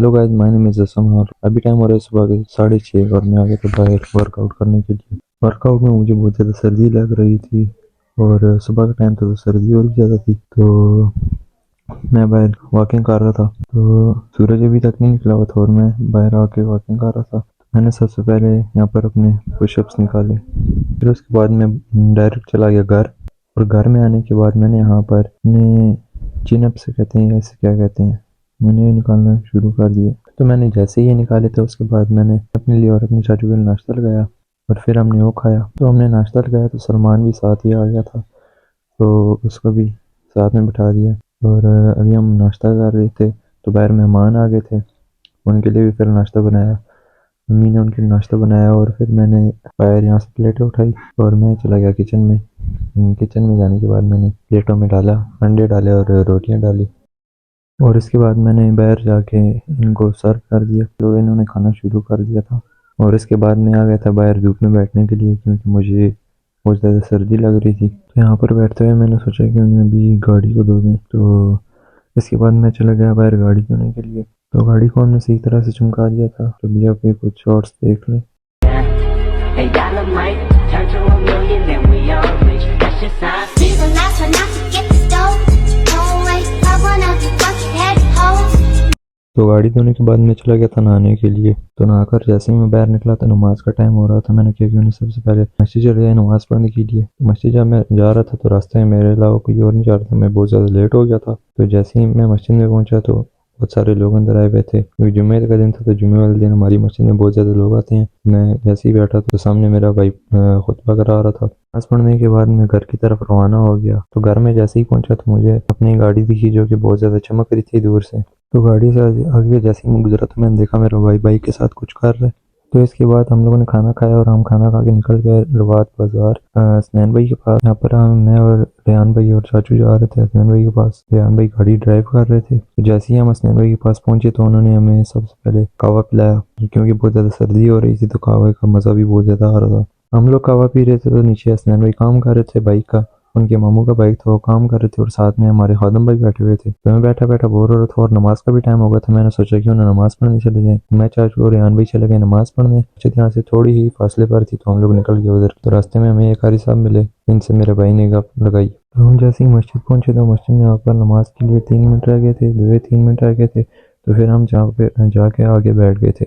Hello guys, my name is Assam और अभी time हो रहा है सुबह के 6:30 और मैं आ गया था बाहर वर्कआउट करने के लिए। वर्कआउट में मुझे बहुत ज़्यादा सर्दी लग रही थी और सुबह का टाइम था तो सर्दी और भी ज़्यादा थी। तो मैं बाहर वॉकिंग कर रहा था तो सूरज अभी तक नहीं निकला हुआ था और मैं बाहर आके वॉकिंग कर रहा था। मैंने सबसे पहले यहाँ पर अपने पुशअप्स निकाले, फिर उसके बाद मैं डायरेक्ट चला गया घर। और घर में आने के बाद मैंने यहाँ पर अपने चिन अप से कहते हैं, ऐसे क्या कहते हैं, मैंने ये निकालना शुरू कर दिया। तो मैंने जैसे ही ये निकाले थे उसके बाद मैंने अपने लिए और अपनी चाचू के लिए नाश्ता लगाया और फिर हमने वो खाया। तो हमने नाश्ता लगाया तो सलमान भी साथ ही आ गया था तो उसको भी साथ में बिठा दिया। और अभी हम नाश्ता कर रहे थे तो बाहर मेहमान आ गए थे, उनके लिए भी फिर नाश्ता बनाया। मम्मी ने उनके लिए नाश्ता बनाया और फिर मैंने बाहर यहाँ से प्लेटें उठाई और मैं चला गया किचन में। किचन में जाने के बाद मैंने प्लेटों में डाला, अंडे डाले और रोटियां डाली और इसके बाद मैंने बाहर जाके इनको सर्व कर दिया तो इन्होंने खाना शुरू कर दिया था। और इसके बाद मैं आ गया था बाहर धूप में बैठने के लिए क्योंकि मुझे बहुत ज़्यादा सर्दी लग रही थी। तो यहाँ पर बैठते हुए मैंने सोचा कि उन्हें अभी गाड़ी को धो दें। तो इसके बाद मैं चला गया बाहर गाड़ी धोने के लिए। तो गाड़ी को हमने सही तरह से चमका दिया था। तो भैया पे कुछ शॉर्ट्स देख लें। तो गाड़ी धोने के बाद मैं चला गया था नहाने के लिए। तो नहाकर जैसे ही मैं बाहर निकला तो नमाज का टाइम हो रहा था। मैंने क्या क्यों नहीं सबसे पहले मस्जिद चले गया नमाज पढ़ने के लिए। मस्जिद जब मैं जा रहा था तो रास्ते में मेरे अलावा कोई और नहीं जा रहा था, मैं बहुत ज़्यादा लेट हो गया था। तो जैसे ही मैं मस्जिद में पहुंचा तो बहुत सारे लोग अंदर आए हुए थे क्योंकि जुम्मे का दिन था। तो जुम्मे वाले दिन हमारी मस्जिद में बहुत ज़्यादा लोग आते हैं। मैं जैसे ही बैठा तो सामने मेरा भाई खुतबा करा रहा था। नमाज पढ़ने के बाद मैं घर की तरफ रवाना हो गया। तो घर में जैसे ही पहुंचा तो मुझे अपनी गाड़ी दिखी जो कि बहुत ज़्यादा चमक रही थी दूर से। तो गाड़ी से आगे जैसे ही मैं गुजरा तो मैंने देखा मेरा भाई बाइक के साथ कुछ कर रहा है। तो इसके बाद हम लोगों ने खाना खाया और हम खाना खा के निकल गए रवात बाजार हसनैन भाई के पास। यहाँ पर मैं और रेहान भाई और चाचू जा रहे थे हसनैन भाई के पास। रेहान भाई गाड़ी ड्राइव कर रहे थे। तो जैसे ही हम हसनैन भाई के पास पहुंचे तो उन्होंने हमें सबसे पहले कहवा पिलाया क्योंकि बहुत ज़्यादा सर्दी हो रही थी तो कहवे का मज़ा भी बहुत ज़्यादा आ रहा था। हम लोग कहवा पी रहे थे तो नीचे हसनैन भाई काम कर रहे थे बाइक का, उनके मामू का बाइक था वो काम कर रहे थे और साथ में हमारे खादम भाई बैठे हुए थे। तो मैं बैठा बैठा बोर हो रहा था और नमाज का भी टाइम हो गया था। मैंने सोचा क्यों ना नमाज पढ़ने चले जाए। मैं चाचू और रेहान भाई चले गए नमाज पढ़ने। यहाँ से थोड़ी ही फासले पर थी तो हम लोग निकल गए उधर। तो रास्ते में हमें एक कारी साहब मिले, इनसे मेरे भाई ने गप लगाई। तो हम जैसे ही मस्जिद पहुंचे तो मस्जिद में यहाँ पर नमाज के लिए 3 मिनट रह गए थे, 2 3 मिनट रह गए थे। तो फिर हम जहाँ पे जाके आगे बैठ गए थे।